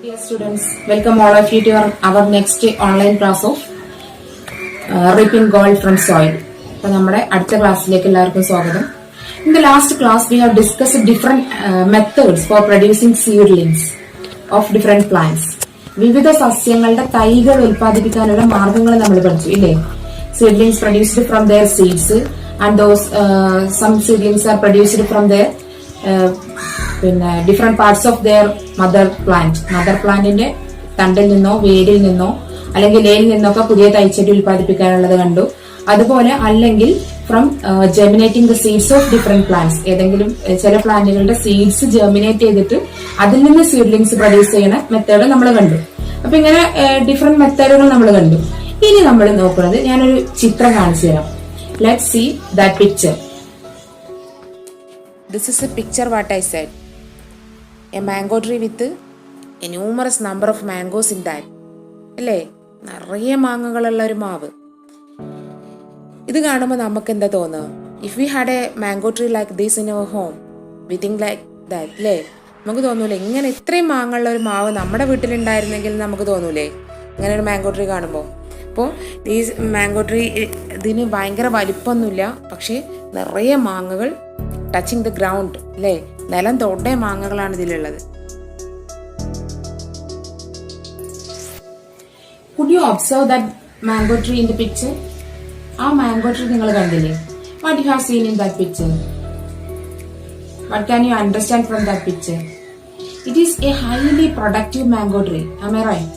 Dear students, welcome all of you to our next online class of reaping gold from soil. അപ്പോൾ നമ്മുടെ അടുത്ത ക്ലാസ്സിലേക്ക് എല്ലാവർക്കും സ്വാഗതം. In the last class, we have discussed different methods for producing seedlings of different plants. വിവിധ സസ്യങ്ങളുടെ തൈകൾ ഉൽപ്പാദിപ്പിക്കാനുള്ള മാർഗങ്ങൾ നമ്മൾ പഠിച്ചു ഇല്ലേ? Seedlings produced from their seeds and those some seedlings are produced from their പിന്നെ different parts of their mother പ്ലാന്റിന്റെ തണ്ടിൽ നിന്നോ വേരിൽ നിന്നോ അല്ലെങ്കിൽ ഇലയിൽ നിന്നൊക്കെ പുതിയ തൈച്ചെടി ഉൽപ്പാദിപ്പിക്കാനുള്ളത് കണ്ടു. അതുപോലെ അല്ലെങ്കിൽ from germinating the seeds of different plants, ഏതെങ്കിലും ചില പ്ലാന്റുകളുടെ സീഡ്സ് ജെർമിനേറ്റ് ചെയ്തിട്ട് അതിൽ നിന്ന് സീഡ്ലിങ്സ് പ്രൊഡ്യൂസ് ചെയ്യുന്ന മെത്തേഡ് നമ്മൾ കണ്ടു. അപ്പൊ ഇങ്ങനെ ഡിഫറെന്റ് മെത്തേഡുകൾ നമ്മൾ കണ്ടു. ഇനി നമ്മൾ നോക്കുന്നത്, ഞാനൊരു ചിത്രം കാണിച്ചു തരാം. Let's see that picture. This is a picture what I said. A mango tree with a numerous number of mangoes in that. അല്ലേ? നിറയെ മാങ്ങകളുള്ള ഒരു മാവ്. ഇത് കാണുമ്പോൾ നമുക്ക് എന്താ തോന്നുക? If we had a mango tree like this in our home, we think like that. അല്ലേ? നമുക്ക് തോന്നൂലേ ഇങ്ങനെ ഇത്രയും മാങ്ങയുള്ള ഒരു മാവ് നമ്മുടെ വീട്ടിലുണ്ടായിരുന്നെങ്കിൽ നമുക്ക് തോന്നൂലേ ഇങ്ങനെ ഒരു മാംഗോ ട്രീ കാണുമ്പോൾ? അപ്പോൾ ഈ മാംഗോ ട്രീ ഇതിന് ഭയങ്കര വലിപ്പമൊന്നുമില്ല, പക്ഷേ നിറയെ മാങ്ങകൾ ടച്ചിങ് ദ ഗ്രൗണ്ട്, അല്ലേ? നിലം തൊട്ടേ മാങ്ങകളാണ് ഇതിലുള്ളത്. Could you observe that mango tree in the picture? ആ മാംഗോ ട്രീ നിങ്ങൾ കണ്ടില്ലേ? What you have seen in that picture? What can you understand from that picture? It is a highly productive mango tree. Am I right?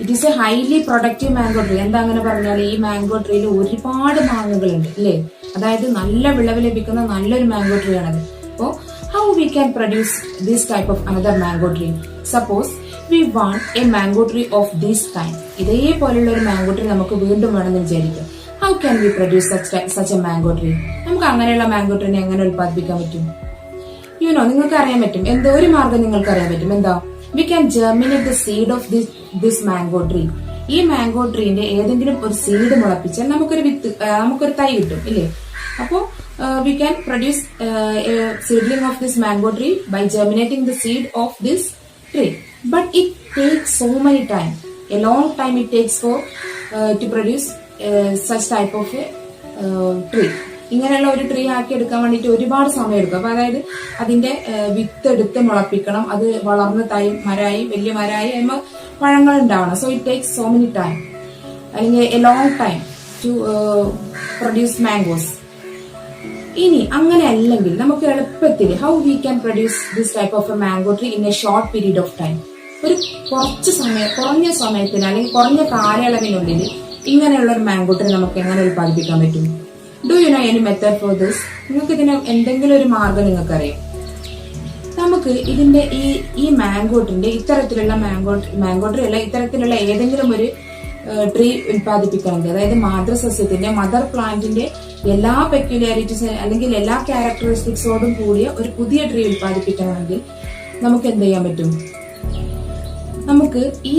It is a highly productive mango tree. എന്താ അങ്ങനെ പറഞ്ഞാൽ ഈ mango ട്രീയിൽ ഒരുപാട് മാങ്ങകളുണ്ട്, അല്ലേ? അതായത് നല്ല വിളവ് ലഭിക്കുന്ന നല്ലൊരു മാംഗോ ട്രീ ആണത്. അപ്പോൾ how we can produce this type of another mango tree? Suppose we want a mango tree of this kind. ഇതേപോലുള്ള ഒരു മാംഗോ ട്രീ നമുക്ക് വീണ്ടും വേണമെന്ന് വിചാരിക്കാം. How can we produce such a mango tree? നമുക്ക് അങ്ങനെയുള്ള മാംഗോ ട്രീനെ എങ്ങനെ ഉൽപ്പാദിപ്പിക്കാൻ പറ്റും? നിങ്ങൾക്ക് അറിയാൻ പറ്റും. എന്തോ ഒരു മാർഗം നിങ്ങൾക്ക് അറിയാൻ പറ്റും. എന്താ? We can germinate the seed of this mango tree. ഈ മാംഗോ ട്രീന്റെ ഏതെങ്കിലും ഒരു സീഡ് മുളപ്പിച്ചാൽ നമുക്കൊരു തൈ കിട്ടും, ഇല്ലേ? അപ്പോ we can produce a seedling of this mango tree by germinating the seed of this tree. But it takes so many time, a long time it takes for to produce such type of a tree. ഇങ്ങനെയുള്ള ഒരു tree ആക്കി എടുക്കാൻ വേണ്ടിയിട്ട് ഒരുപാട് സമയം എടുക്കും. അപ്പൊ അതായത് അതിന്റെ വിത്ത് എടുത്ത് മുളപ്പിക്കണം, അത് വളർന്ന് തൈ മരമായി വലിയ മരമായി കഴിയുമ്പോൾ പഴങ്ങൾ ഉണ്ടാവണം. So it takes so many time, അല്ലെങ്കിൽ a long time to produce mangoes. ഇനി അങ്ങനെ അല്ലെങ്കിൽ നമുക്ക് എളുപ്പത്തിൽ how we can produce this type of a mango tree in a short period of time. ഒരു കുറഞ്ഞ സമയത്തിന് അല്ലെങ്കിൽ കുറഞ്ഞ കാലയളവിനുള്ളിൽ ഇങ്ങനെയുള്ള ഒരു മാംഗോ ട്രീ നമുക്ക് എങ്ങനെ ഉൽപ്പാദിപ്പിക്കാൻ പറ്റും? Do you know any method for this? നിങ്ങൾക്ക് ഇതിന് എന്തെങ്കിലും ഒരു മാർഗം നിങ്ങൾക്കറിയാം? നമുക്ക് ഇതിന്റെ ഈ മാംഗോ ട്രീന്റെ ഇത്തരത്തിലുള്ള മാംഗോ ട്രീ അല്ല, ഇത്തരത്തിലുള്ള ഏതെങ്കിലും ഒരു ട്രീ ഉൽപ്പാദിപ്പിക്കണമെങ്കിൽ, അതായത് മാതൃസസ്യത്തിന്റെ മദർ പ്ലാന്റിന്റെ എല്ലാ പെക്യുലാരിറ്റീസ് അല്ലെങ്കിൽ എല്ലാ ക്യാരക്ടറിസ്റ്റിക്സോടും കൂടിയ ഒരു പുതിയ ട്രീ ഉൽപ്പാദിപ്പിക്കണമെങ്കിൽ നമുക്ക് എന്ത് ചെയ്യാൻ പറ്റും? നമുക്ക് ഈ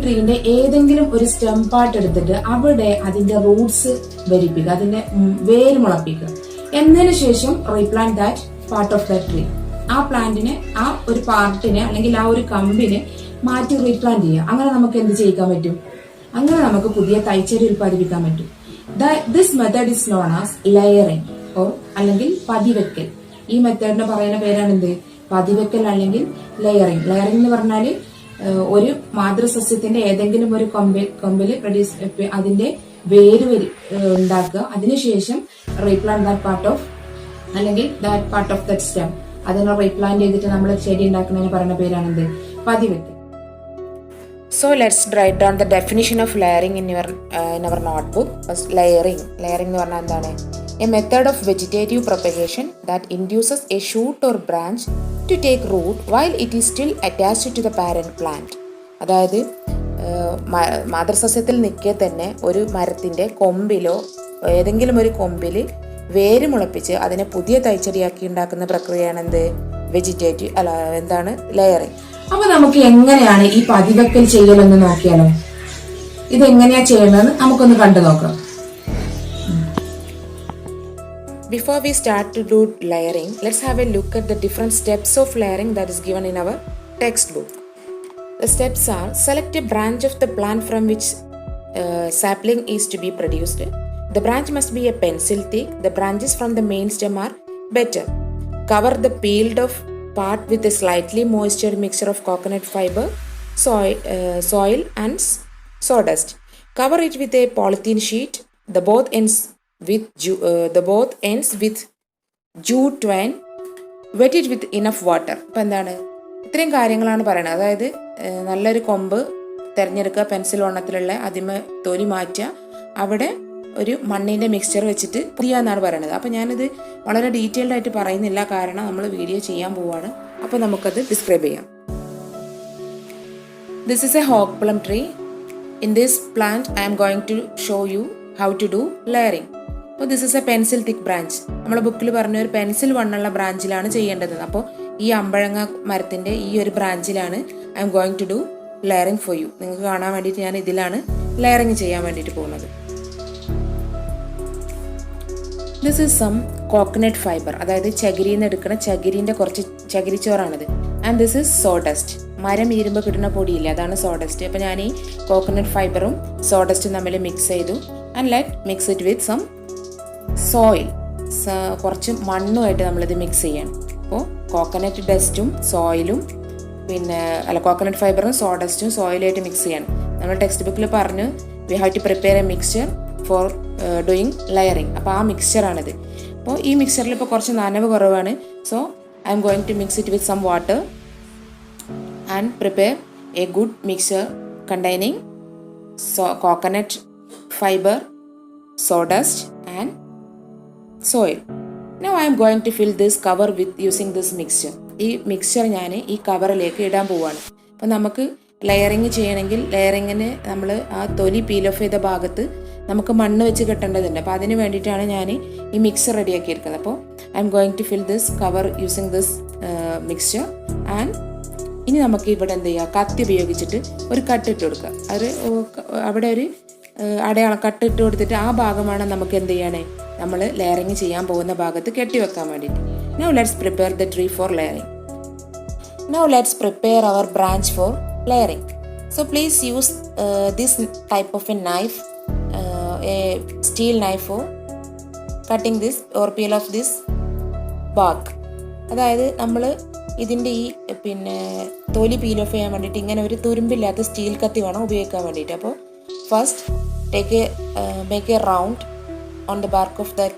ട്രീന്റെ ഏതെങ്കിലും ഒരു സ്റ്റെം പാർട്ട് എടുത്തിട്ട് അവിടെ അതിന്റെ റൂട്ട്സ് വരിപ്പിക്കുക, അതിന്റെ വേര് മുളപ്പിക്കുക. എന്നതിന് ശേഷം replant that part of that tree. ആ പ്ലാന്റിനെ, ആ ഒരു പാർട്ടിനെ അല്ലെങ്കിൽ ആ ഒരു കമ്പിനെ മാറ്റി റീപ്ലാന്റ് ചെയ്യുക. അങ്ങനെ നമുക്ക് എന്ത് ചെയ്യിക്കാൻ പറ്റും? അങ്ങനെ നമുക്ക് പുതിയ തൈച്ചെടി ഉൽപ്പാദിപ്പിക്കാൻ പറ്റും. This method is known as layering or അല്ലെങ്കിൽ പതിവെക്കൽ. ഈ മെത്തേഡിന് പറയുന്ന പേരാണ് എന്ത്? പതിവെക്കൽ അല്ലെങ്കിൽ ലെയറിംഗ്. ലെയറിംഗ് എന്ന് പറഞ്ഞാല് ഒരു മാതൃസസ്യത്തിന്റെ ഏതെങ്കിലും ഒരു കൊമ്പിൽ അതിന്റെ വേര് ഉണ്ടാക്കുക, അതിനുശേഷം റീപ്ലാന്റ് ദാറ്റ് പാർട്ട് ഓഫ് അല്ലെങ്കിൽ that part of that stem. അതിനെ റീപ്ലാന്റ് ചെയ്തിട്ട് നമ്മൾ ചെടി ഉണ്ടാക്കുന്നതിന് പറയുന്ന പേരാണ് എന്ത്? പതിവെക്കൽ. So let's write down the definition of layering in our notebook. First, layering എന്ന് പറഞ്ഞാൽ എന്താണ്? A method of vegetative propagation that induces a shoot or branch to take root while it is still attached to the parent plant. അതായത് മാതൃസസ്യത്തിൽ നിൽക്കെ തന്നെ ഒരു മരത്തിന്റെ കൊമ്പിലോ ഏതെങ്കിലും ഒരു കൊമ്പിൽ വേര് മുളപ്പിച്ച് അതിനെ പുതിയ തൈച്ചെടിയാക്കി ഉണ്ടാക്കുന്ന പ്രക്രിയയാണ് എന്ത്? വെജിറ്റേറ്റീവ് എന്താണ്? ലെയറിംഗ്. അപ്പൊ നമുക്ക് എങ്ങനെയാണ് ഈ പതിവെക്കൽ ചെയ്യലെന്ന് നോക്കിയാലോ? ഇത് എങ്ങനെയാ ചെയ്യുന്നതെന്ന് നമുക്കൊന്ന് കണ്ടു നോക്കാം. Before we start to do layering, let's have a look at the different steps of layering that is given in our textbook. The steps are: select a branch of the plant from which sapling is to be produced. The branch must be a pencil thick. The branches from the main stem are better. Cover the peeled off part with a slightly moistured mixture of coconut fiber, soil and sawdust. Cover it with a polythene sheet. The both ends with jute twine. Wet it with enough water. ഇപ്പം എന്താണ്, ഇത്രയും കാര്യങ്ങളാണ് പറയുന്നത്. അതായത് നല്ലൊരു കൊമ്പ് തിരഞ്ഞെടുക്കുക, pencil വണ്ണത്തിലുള്ള, അതിമ തൊലി മാറ്റുക, അവിടെ ഒരു മണ്ണിൻ്റെ മിക്സ്ചർ വെച്ചിട്ട് ചെയ്യുക എന്നാണ് പറയുന്നത്. അപ്പോൾ ഞാനിത് വളരെ ഡീറ്റെയിൽഡ് ആയിട്ട് പറയുന്നില്ല, കാരണം നമ്മൾ വീഡിയോ ചെയ്യാൻ പോവുകയാണ്. അപ്പോൾ നമുക്കത് ഡിസ്ക്രൈബ് ചെയ്യാം. This is a hawk plum tree. In this plant, I am going to show you how to do layering. അപ്പോൾ this is A pencil thick branch. നമ്മളെ ബുക്കിൽ പറഞ്ഞ ഒരു പെൻസിൽ വണ്ണുള്ള ബ്രാഞ്ചിലാണ് ചെയ്യേണ്ടത്. അപ്പോൾ ഈ അമ്പഴങ്ങ മരത്തിൻ്റെ ഈ ഒരു ബ്രാഞ്ചിലാണ് I am going to do layering for you. നിങ്ങൾക്ക് കാണാൻ വേണ്ടിയിട്ട് ഞാൻ ഇതിലാണ് ലെയറിങ് ചെയ്യാൻ വേണ്ടിയിട്ട് പോകുന്നത്. This is some coconut fibre, അതായത് ചകിരിയിൽ നിന്ന് എടുക്കുന്ന ചകിരീൻ്റെ കുറച്ച് ചകിരിച്ചോറാണിത്. ആൻഡ് ദിസ് ഈസ് സോഡസ്റ്റ്, മരം ഇരുമ്പ് കിട്ടുന്ന പൊടിയില്ല, അതാണ് സോഡസ്റ്റ്. അപ്പോൾ ഞാൻ ഈ കോക്കനട്ട് ഫൈബറും സോഡസ്റ്റും തമ്മിൽ മിക്സ് ചെയ്തു. And let mix it with some soil, കുറച്ച് മണ്ണുമായിട്ട് നമ്മളിത് മിക്സ് ചെയ്യണം. അപ്പോൾ കോക്കനട്ട് ഡസ്റ്റും സോയിലും കോക്കനട്ട് ഫൈബറും സോഡസ്റ്റും സോയിലായിട്ട് മിക്സ് ചെയ്യണം. നമ്മൾ ടെക്സ്റ്റ് ബുക്കിൽ പറഞ്ഞു we have to prepare a mixture for doing layering. അപ്പോൾ ആ മിക്സ്ചറാണിത്. അപ്പോൾ ഈ മിക്സ്ചറിൽ ഇപ്പോൾ കുറച്ച് നനവ് കുറവാണ്. So I am going to mix it with some water and prepare a good mixture containing coconut fiber, sawdust and soil. Now I am going to fill this cover with using this mixture. ഈ mixture ഞാൻ ഈ കവറിലേക്ക് ഇടാൻ പോവുകയാണ്. അപ്പോൾ നമുക്ക് layering ചെയ്യണമെങ്കിൽ ലെയറിങ്ങിന് നമ്മൾ ആ തൊലി പീൽ ഓഫ് ചെയ്ത ഭാഗത്ത് നമുക്ക് മണ്ണ് വെച്ച് കെട്ടേണ്ടതുണ്ട്. അപ്പോൾ അതിന് വേണ്ടിയിട്ടാണ് ഞാൻ ഈ മിക്സ്ചർ റെഡിയാക്കിയിരിക്കുന്നത്. അപ്പോൾ I am going to fill this cover using this mixture. And ഇനി നമുക്ക് ഇവിടെ എന്ത് ചെയ്യുക, കത്തി ഉപയോഗിച്ചിട്ട് ഒരു കട്ടിട്ട് കൊടുക്കുക. അത് അവിടെ ഒരു അടയാളം കട്ടിട്ട് കൊടുത്തിട്ട് ആ ഭാഗമാണ് നമുക്ക് എന്ത് ചെയ്യണേ, നമ്മൾ ലെയറിങ് ചെയ്യാൻ പോകുന്ന ഭാഗത്ത് കെട്ടിവെക്കാൻ വേണ്ടിയിട്ട്. Now let's prepare the tree for layering. Now let's prepare our branch for layering. So please use this type of a knife, a steel knife for cutting this or peel off this bark. അതായത് നമ്മൾ ഇതിൻ്റെ ഈ തൊലി peel off ചെയ്യാൻ വേണ്ടിയിട്ട് ഇങ്ങനെ ഒരു തുരുമ്പില്ലാത്ത steel കത്തി വേണം ഉപയോഗിക്കാൻ വേണ്ടിയിട്ട്. അപ്പോൾ first make A round on the bark of that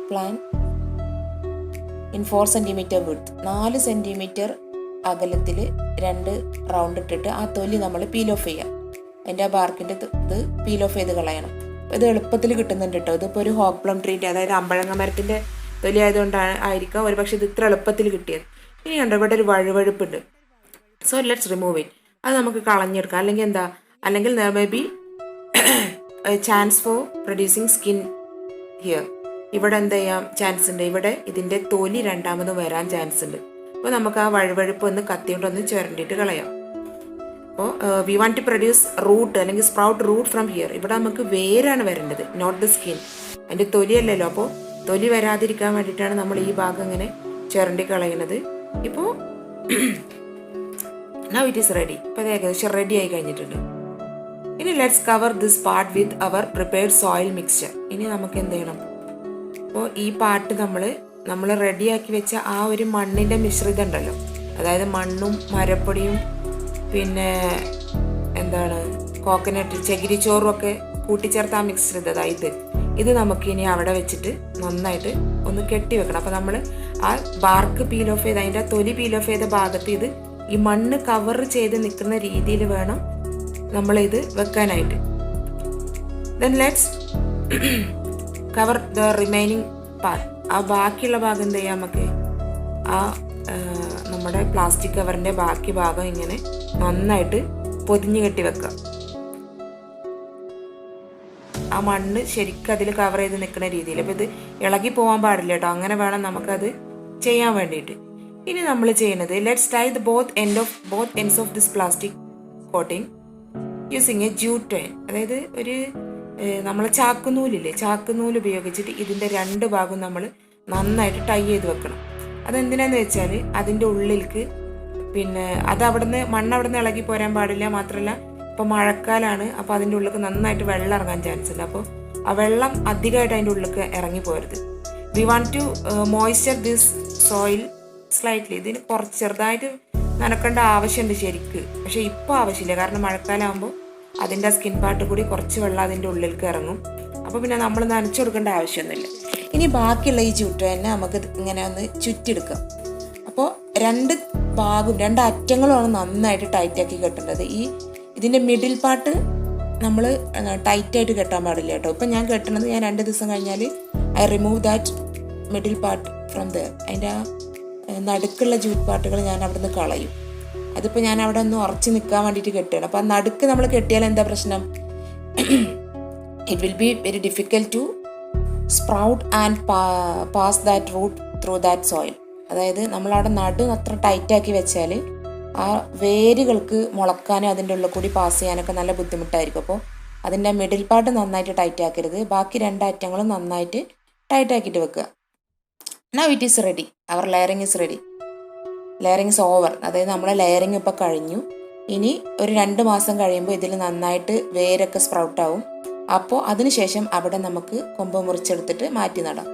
plant in 4 cm width. 4 cm അകലത്തിൽ 2 റൗണ്ട് ഇട്ടിട്ട് ആ തൊലി നമ്മൾ പീൽ ഓഫ് ചെയ്യാം. അതിൻ്റെ ആ ബാർക്കിൻ്റെ ഇത് പീൽ ഓഫ് ചെയ്ത് കളയണം. ഇത് എളുപ്പത്തിൽ കിട്ടുന്നുണ്ട് കേട്ടോ. ഇതിപ്പോൾ ഒരു ഹോക്ക് പ്ലം ട്രീൻ്റെ, അതായത് അമ്പഴങ്ങ മരത്തിൻ്റെ തൊലി ആയതുകൊണ്ടാണ് ആയിരിക്കാം ഒരു പക്ഷേ ഇത് ഇത്ര എളുപ്പത്തിൽ കിട്ടിയത്. ഇനി കണ്ടോ ഇവിടെ ഒരു വഴുവഴുപ്പുണ്ട്. So let's remove it. അത് നമുക്ക് കളഞ്ഞെടുക്കാം. അല്ലെങ്കിൽ there may be a chance for producing skin here. ഇവിടെ എന്ത് ചെയ്യാം ചാൻസ് ഉണ്ട്, ഇവിടെ ഇതിൻ്റെ തൊലി രണ്ടാമത് വരാൻ ചാൻസ് ഉണ്ട്. അപ്പോൾ നമുക്ക് ആ വഴുവഴുപ്പ് ഒന്ന് കത്തിയോണ്ടൊന്ന് ചുരണ്ടിയിട്ട് കളയാം. അപ്പോൾ we want to produce root അല്ലെങ്കിൽ സ്പ്രൗട്ട് റൂട്ട് ഫ്രം ഹിയർ. ഇവിടെ നമുക്ക് വേരാണ് വരേണ്ടത്, നോട്ട് ദ സ്കിൻ. അതിൻ്റെ തൊലിയല്ലല്ലോ. അപ്പോൾ തൊലി വരാതിരിക്കാൻ വേണ്ടിയിട്ടാണ് നമ്മൾ ഈ ഭാഗം ഇങ്ങനെ ചുരണ്ടി കളയുന്നത്. ഇപ്പോൾ now it is ready. ഇപ്പോൾ ഏകദേശം റെഡി ആയി കഴിഞ്ഞിട്ടുണ്ട്. ഇനി let's cover this part with our prepared soil mixture. ഇനി നമുക്ക് എന്ത് ചെയ്യണം, അപ്പോൾ ഈ പാർട്ട് നമ്മൾ റെഡിയാക്കി വെച്ച ആ ഒരു മണ്ണിൻ്റെ മിശ്രിതം ഉണ്ടല്ലോ, അതായത് മണ്ണും മരപ്പൊടിയും കോക്കനട്ട് ചകിരിച്ചോറും ഒക്കെ കൂട്ടിച്ചേർത്ത് ആ മിശ്രിതം ഇത് നമുക്കിനി അവിടെ വെച്ചിട്ട് നന്നായിട്ട് ഒന്ന് കെട്ടി വെക്കണം. അപ്പോൾ നമ്മൾ ആ ബാർക്ക് പീൽ ഓഫ് ചെയ്ത് അതിൻ്റെ തൊലി പീൽ ഓഫ് ചെയ്ത ഭാഗത്ത് ഈ മണ്ണ് കവർ ചെയ്ത് നിൽക്കുന്ന രീതിയിൽ വേണം നമ്മളിത് വെക്കാനായിട്ട്. Then let's cover the remaining part. ആ ബാക്കിയുള്ള ഭാഗം എന്ത് ചെയ്യാം, നമുക്ക് ആ നമ്മുടെ പ്ലാസ്റ്റിക് കവറിൻ്റെ ബാക്കി ഭാഗം ഇങ്ങനെ നന്നായിട്ട് പൊതിഞ്ഞ് കെട്ടി വെക്കാം. ആ മണ്ണ് ശരിക്കും അതിൽ കവർ ചെയ്ത് നിൽക്കുന്ന രീതിയിൽ. അപ്പോൾ ഇത് ഇളകി പോകാൻ പാടില്ല കേട്ടോ, അങ്ങനെ വേണം നമുക്കത് ചെയ്യാൻ വേണ്ടിയിട്ട്. ഇനി നമ്മൾ ചെയ്യുന്നത് let's tie the both ends of this plastic coating using a jute twine. അതായത് ഒരു നമ്മൾ ചാക്കുനൂല് ഉപയോഗിച്ചിട്ട് ഇതിൻ്റെ 2 ഭാഗവും നമ്മൾ നന്നായിട്ട് ടൈ ചെയ്ത് വെക്കണം. അതെന്തിനാന്ന് വെച്ചാൽ അതിൻ്റെ ഉള്ളിലേക്ക് പിന്നെ അത് അവിടുന്ന് മണ്ണ് അവിടുന്ന് ഇളകി പോരാൻ പാടില്ല. മാത്രമല്ല ഇപ്പോൾ മഴക്കാലമാണ്, അപ്പോൾ അതിൻ്റെ ഉള്ളിലേക്ക് നന്നായിട്ട് വെള്ളം ഇറങ്ങാൻ ചാൻസ് ഉണ്ട്. അപ്പോൾ ആ വെള്ളം അധികമായിട്ട് അതിൻ്റെ ഉള്ളിലേക്ക് ഇറങ്ങി പോരുത്. We want to moisture this soil slightly. ഇതിന് കുറച്ച് ചെറുതായിട്ട് നനക്കേണ്ട ആവശ്യമുണ്ട് ശരിക്ക്, പക്ഷെ ഇപ്പോൾ ആവശ്യമില്ല. കാരണം മഴക്കാലം ആകുമ്പോൾ അതിൻ്റെ സ്കിൻ പാർട്ട് കൂടി കുറച്ച് വെള്ളം അതിൻ്റെ ഉള്ളിലേക്ക് ഇറങ്ങും. അപ്പോൾ പിന്നെ നമ്മൾ നനച്ചു കൊടുക്കേണ്ട ആവശ്യമൊന്നുമില്ല. ഇനി ബാക്കിയുള്ള ഈ ചുറ്റ് തന്നെ നമുക്ക് ഇങ്ങനെ ഒന്ന് ചുറ്റിയെടുക്കാം. അപ്പോൾ രണ്ട് അറ്റങ്ങളുമാണ് നന്നായിട്ട് ടൈറ്റാക്കി കെട്ടേണ്ടത്. ഇതിൻ്റെ മിഡിൽ പാർട്ട് നമ്മൾ ടൈറ്റായിട്ട് കെട്ടാൻ പാടില്ല കേട്ടോ. ഇപ്പം ഞാൻ കെട്ടണത്, ഞാൻ 2 ദിവസം കഴിഞ്ഞാൽ I remove that middle part from the, അതിൻ്റെ ആ നടുക്കുള്ള ജൂട്ട് പാർട്ടുകൾ ഞാൻ അവിടെ നിന്ന് കളയും. അതിപ്പോൾ ഞാൻ അവിടെ ഒന്ന് ഉറച്ച് നിൽക്കാൻ വേണ്ടിയിട്ട് കെട്ടുകയാണ്. അപ്പോൾ ആ നടുക്ക് നമ്മൾ കെട്ടിയാൽ എന്താ പ്രശ്നം? It will be very difficult to sprout and pass that root through that soil. അതായത് നമ്മളവിടെ നടു അത്ര ടൈറ്റാക്കി വെച്ചാൽ ആ വേരുകൾക്ക് മുളക്കാനും അതിൻ്റെ ഉള്ളിൽ കൂടി പാസ് ചെയ്യാനൊക്കെ നല്ല ബുദ്ധിമുട്ടായിരിക്കും. അപ്പോൾ അതിൻ്റെ മിഡിൽ പാർട്ട് നന്നായിട്ട് ടൈറ്റ് ആക്കരുത്, ബാക്കി 2 അറ്റങ്ങളും നന്നായിട്ട് ടൈറ്റ് ആക്കിയിട്ട് വെക്കുക. Now it is ready, our layering is ready. Layering is over. അതായത് നമ്മളെ ലെയറിങ് ഇപ്പോൾ കഴിഞ്ഞു. ഇനി ഒരു 2 മാസം കഴിയുമ്പോൾ ഇതിൽ നന്നായിട്ട് വേരൊക്കെ സ്പ്രൗട്ട് ആവും. അപ്പോൾ അതിനുശേഷം അവിടെ നമുക്ക് കൊമ്പ് മുറിച്ചെടുത്തിട്ട് മാറ്റി നടാം.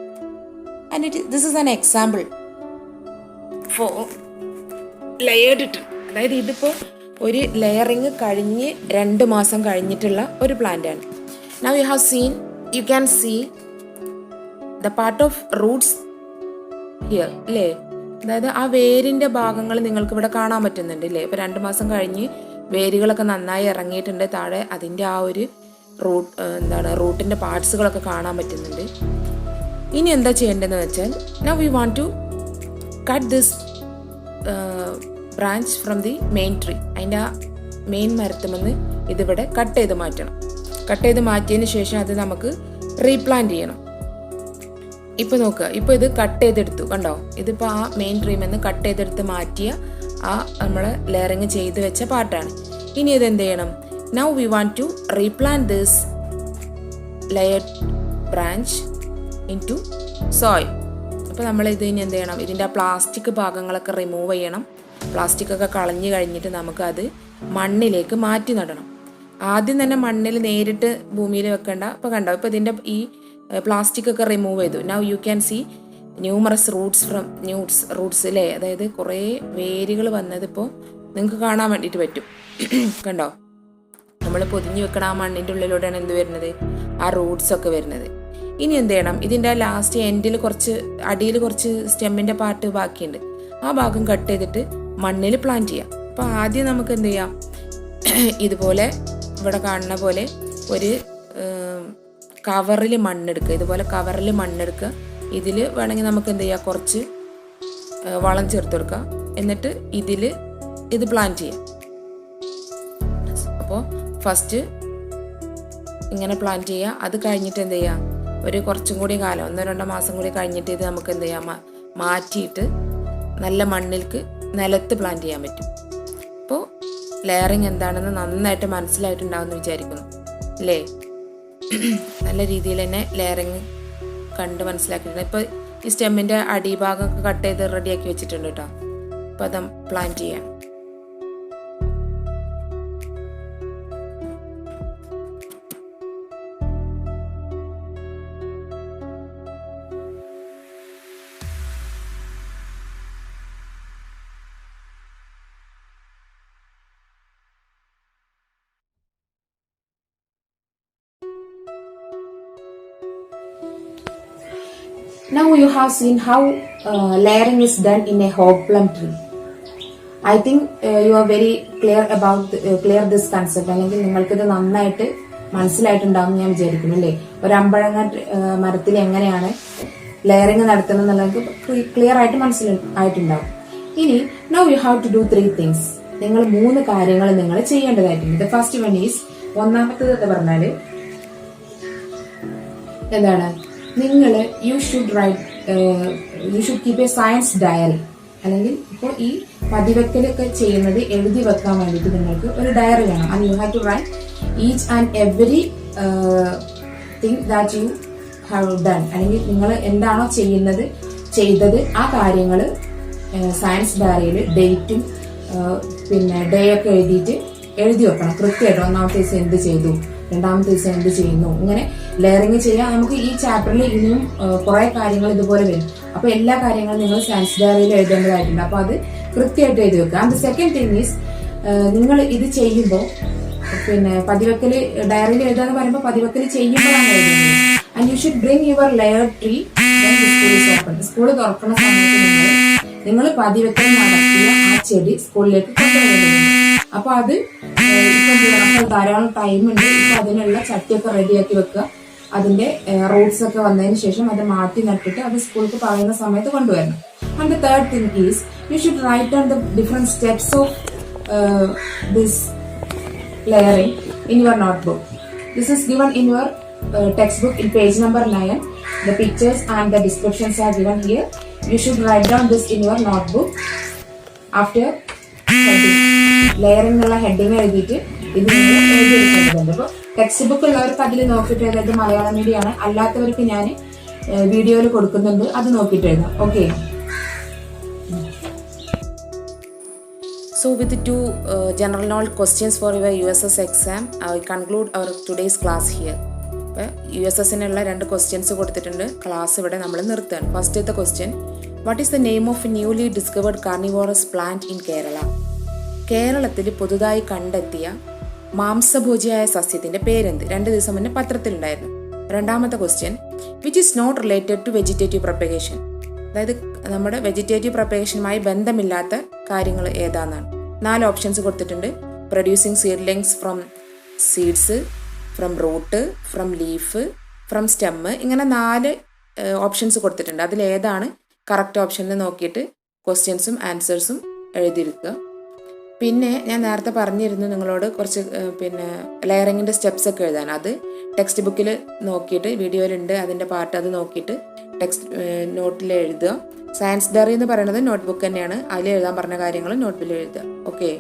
And this is an example for layered tree. അതായത് ഇതിപ്പോൾ ഒരു ലെയറിങ് കഴിഞ്ഞ് 2 മാസം കഴിഞ്ഞിട്ടുള്ള ഒരു പ്ലാന്റ് ആണ്. Now you can see the part of roots here അല്ലേ. അതായത് ആ വേരിൻ്റെ ഭാഗങ്ങൾ നിങ്ങൾക്ക് ഇവിടെ കാണാൻ പറ്റുന്നുണ്ട് അല്ലേ. ഇപ്പോൾ 2 മാസം കഴിഞ്ഞ് വേരുകളൊക്കെ നന്നായി ഇറങ്ങിയിട്ടുണ്ട് താഴെ. അതിൻ്റെ ആ ഒരു റൂട്ടിൻ്റെ പാർട്സുകളൊക്കെ കാണാൻ പറ്റുന്നുണ്ട്. ഇനി എന്താ ചെയ്യേണ്ടതെന്ന് വെച്ചാൽ, now we want to cut this branch from the main tree. അതിൻ്റെ ആ മെയിൻ മരത്തുമെന്ന് ഇതിവിടെ കട്ട് ചെയ്ത് മാറ്റണം. കട്ട് ചെയ്ത് മാറ്റിയതിന് ശേഷം അത് നമുക്ക് റീപ്ലാന്റ് ചെയ്യണം. ഇപ്പോൾ നോക്കുക, ഇപ്പോൾ ഇത് കട്ട് ചെയ്തെടുത്തു കണ്ടോ. ഇതിപ്പോൾ ആ മെയിൻ ട്രീമെന്ന് കട്ട് ചെയ്തെടുത്ത് മാറ്റിയ ആ നമ്മൾ ലെയറിങ് ചെയ്ത് വെച്ച പാർട്ടാണ്. ഇനി ഇത് എന്ത് ചെയ്യണം? Now we want to replant this layered branch in to soil. അപ്പോൾ നമ്മൾ ഇത് ഇനി എന്ത് ചെയ്യണം? ഇതിൻ്റെ ആ പ്ലാസ്റ്റിക് ഭാഗങ്ങളൊക്കെ റിമൂവ് ചെയ്യണം. പ്ലാസ്റ്റിക് ഒക്കെ കളഞ്ഞു കഴിഞ്ഞിട്ട് നമുക്കത് മണ്ണിലേക്ക് മാറ്റി നടണം. ആദ്യം തന്നെ മണ്ണിൽ നേരിട്ട് ഭൂമിയിൽ വെക്കേണ്ട. ഇപ്പോൾ കണ്ടോ, ഇപ്പോൾ ഇതിൻ്റെ ഈ പ്ലാസ്റ്റിക് ഒക്കെ റിമൂവ് ചെയ്തു. Now you can see numerous roots അല്ലേ. അതായത് കുറേ വേരുകൾ വന്നതിപ്പോൾ നിങ്ങൾക്ക് കാണാൻ വേണ്ടിയിട്ട് പറ്റും. കണ്ടോ, നമ്മൾ പൊതിഞ്ഞ് വെക്കണ ആ മണ്ണിൻ്റെ ഉള്ളിലൂടെയാണ് എന്ത് വരുന്നത്? ആ റൂട്ട്സ് ഒക്കെ വരുന്നത്. ഇനി എന്ത് ചെയ്യണം? ഇതിൻ്റെ ലാസ്റ്റ് എൻഡിൽ അടിയിൽ കുറച്ച് സ്റ്റെമ്മിൻ്റെ പാർട്ട് ബാക്കിയുണ്ട്. ആ ഭാഗം കട്ട് ചെയ്തിട്ട് മണ്ണിൽ പ്ലാന്റ് ചെയ്യാം. അപ്പോൾ ആദ്യം നമുക്ക് എന്ത് ചെയ്യാം? ഇതുപോലെ ഇവിടെ കാണുന്ന പോലെ ഒരു കവറിൽ മണ്ണെടുക്കുക. ഇതുപോലെ കവറിൽ മണ്ണെടുക്കുക. ഇതിൽ വേണമെങ്കിൽ നമുക്ക് എന്ത് ചെയ്യാം? കുറച്ച് വളം ചേർത്ത് കൊടുക്കുക. എന്നിട്ട് ഇത് പ്ലാന്റ് ചെയ്യാം. അപ്പോൾ ഫസ്റ്റ് ഇങ്ങനെ പ്ലാന്റ് ചെയ്യുക. അത് കഴിഞ്ഞിട്ട് എന്ത് ചെയ്യുക? ഒരു കുറച്ചും കൂടി കാലം 1-2 മാസം കൂടി കഴിഞ്ഞിട്ട് ഇത് നമുക്ക് എന്ത് ചെയ്യാം? മാറ്റിയിട്ട് നല്ല നിലത്ത് പ്ലാന്റ് ചെയ്യാൻ പറ്റും. അപ്പോൾ ലെയറിങ് എന്താണെന്ന് നന്നായിട്ട് മനസ്സിലായിട്ടുണ്ടാവുമെന്ന് വിചാരിക്കുന്നു അല്ലേ. നല്ല രീതിയിൽ തന്നെ ലെയറിങ് കണ്ട് മനസ്സിലാക്കിയിട്ടുണ്ട്. ഇപ്പോൾ ഈ സ്റ്റെമ്മിൻ്റെ അടിഭാഗമൊക്കെ കട്ട് ചെയ്ത് റെഡിയാക്കി വെച്ചിട്ടുണ്ട് കേട്ടോ. അപ്പോൾ അത് പ്ലാന്റ് ചെയ്യാം. Now you have seen how layering is done in a hop plum tree. I think you are very clear this concept. അല്ലെങ്കിൽ നിങ്ങൾക്കിത് നന്നായിട്ട് മനസ്സിലായിട്ടുണ്ടാവും ഞാൻ വിചാരിക്കുന്നു അല്ലേ. ഒരു അമ്പഴങ്ങ മരത്തിൽ എങ്ങനെയാണ് ലെയറിങ് നടത്തുന്നത് എന്നുള്ളത് ക്ലിയർ ആയിട്ട് മനസ്സിലായിട്ടുണ്ടാവും. ഇനി now you have to do 3 things. നിങ്ങൾ 3 കാര്യങ്ങൾ നിങ്ങൾ ചെയ്യേണ്ടതായിട്ടുണ്ട്. The first one is, ഒന്നാമത്തേത് എന്ന് പറഞ്ഞാല് എന്താണ്? നിങ്ങൾ you should keep a science diary. അല്ലെങ്കിൽ ഇപ്പോൾ ഈ പതിവെക്കലൊക്കെ ചെയ്യുന്നത് എഴുതി വെക്കാൻ വേണ്ടിയിട്ട് നിങ്ങൾക്ക് ഒരു ഡയറി വേണം. And you have to write each and every thing that you have done. അല്ലെങ്കിൽ നിങ്ങൾ എന്താണോ ചെയ്തത് ആ കാര്യങ്ങൾ സയൻസ് ഡയറിയിൽ ഡേറ്റും പിന്നെ ഡേ ഒക്കെ എഴുതി വെക്കണം കൃത്യമായിട്ട്. ഒന്നാമത്തെ ദിവസം എന്ത് ചെയ്തു, രണ്ടാമത്തെ ദിവസം എന്ത് ചെയ്യുന്നു, ഇങ്ങനെ ലെയറിങ് ചെയ്യാം. നമുക്ക് ഈ ചാപ്റ്ററിൽ ഇനിയും കുറെ കാര്യങ്ങൾ ഇതുപോലെ വരും. അപ്പൊ എല്ലാ കാര്യങ്ങളും നിങ്ങൾ സയൻസ് ഡയറിയിൽ എഴുതേണ്ടതായിട്ടുണ്ട്. അപ്പൊ അത് കൃത്യമായിട്ട് എഴുതി വെക്കുക. ആൻഡ് സെക്കൻഡ് തിങ് ഈസ്, നിങ്ങൾ ഇത് ചെയ്യുമ്പോൾ പിന്നെ പതിവെക്കല് ഡയറിയിൽ എഴുതാന്ന് പറയുമ്പോൾ പതിവെക്കല് ചെയ്യുമ്പോഴാണ് എഴുതുന്നത്. And you should bring your layer tree school is open. School തുറക്കുന്ന സമയത്ത് നിങ്ങൾ പതിവെക്കൽ നടത്തിയ ആ ചെടി സ്കൂളിലേക്ക് കൊണ്ടുവരേണ്ടതുണ്ട്. അപ്പൊ അത് ഇപ്പൊ ധാരാളം ടൈം ഉണ്ട്. ഇപ്പൊ അതിനുള്ള ചട്ടിയൊക്കെ റെഡിയാക്കി വെക്കുക. അതിന്റെ റൂട്ട്സ് ഒക്കെ വന്നതിന് ശേഷം അത് മാറ്റി നട്ടിട്ട് അത് സ്കൂൾക്ക് പറയുന്ന സമയത്ത് കൊണ്ടുവരണം. And the third thing is, you should write down the different steps of this layering in your notebook. This is given in your textbook in page number 9. The pictures and the descriptions are given here. You should write down this in your notebook after heading. Layering ഉള്ള heading എഴുതിയിട്ട് ഇത് നിങ്ങൾ എഴുതിയെടുക്കേണ്ടതുണ്ട്. അപ്പോൾ text book ഉള്ളവർക്ക് അതിൽ നോക്കിയിട്ട് അതായത് Malayalam medium ആണ്, അല്ലാത്തവർക്ക് ഞാൻ വീഡിയോയിൽ കൊടുക്കുന്നുണ്ട്, അത് നോക്കിയിട്ട് എഴുതാം. Okay. So with the two general knowledge questions for your USS exam, I conclude our today's class here. USSനുള്ള 2 questions കൊടുത്തിട്ടുണ്ട്. ക്ലാസ് ഇവിടെ നമ്മൾ നിർത്തുകയാണ്. ഫസ്റ്റത്തെ question, what is the name of newly discovered carnivorous plant in Kerala? കേരളത്തിൽ പുതുതായി കണ്ടെത്തിയ മാംസഭോജിയായ സസ്യത്തിന്റെ പേരെന്ത്? 2 ദിവസം മുന്നേ പത്രത്തിലുണ്ടായിരുന്നു. രണ്ടാമത്തെ question, which is not related to vegetative propagation? അതായത് നമ്മുടെ വെജിറ്റേറ്റീവ് പ്രൊപ്പഗേഷനുമായി ബന്ധമില്ലാത്ത കാര്യങ്ങൾ ഏതാണെന്നാണ്. 4 ഓപ്ഷൻസ് കൊടുത്തിട്ടുണ്ട്. Producing seedlings from seeds, from root, from leaf, from stem, ഇങ്ങനെ 4 ഓപ്ഷൻസ് കൊടുത്തിട്ടുണ്ട്. അതിലേതാണ് കറക്റ്റ് ഓപ്ഷൻ എന്ന് നോക്കിയിട്ട് ക്വസ്റ്റ്യൻസും ആൻസേഴ്സും എഴുതിയിരിക്കുക. പിന്നെ ഞാൻ നേരത്തെ പറഞ്ഞിരുന്നു നിങ്ങളോട് കുറച്ച് പിന്നെ ലെയറിങ്ങിൻ്റെ സ്റ്റെപ്സ് ഒക്കെ എഴുതാൻ. അത് ടെക്സ്റ്റ് ബുക്കിൽ നോക്കിയിട്ട്, വീഡിയോയിലുണ്ട് അതിൻ്റെ പാർട്ട്, അത് നോക്കിയിട്ട് നോട്ടിൽ എഴുതുക. സയൻസ് ഡയറി എന്ന് പറയുന്നത് നോട്ട്ബുക്ക് തന്നെയാണ്. അതിൽ എഴുതാൻ പറഞ്ഞ കാര്യങ്ങൾ നോട്ട്ബുക്കിൽ എഴുതുക. ഓക്കെ.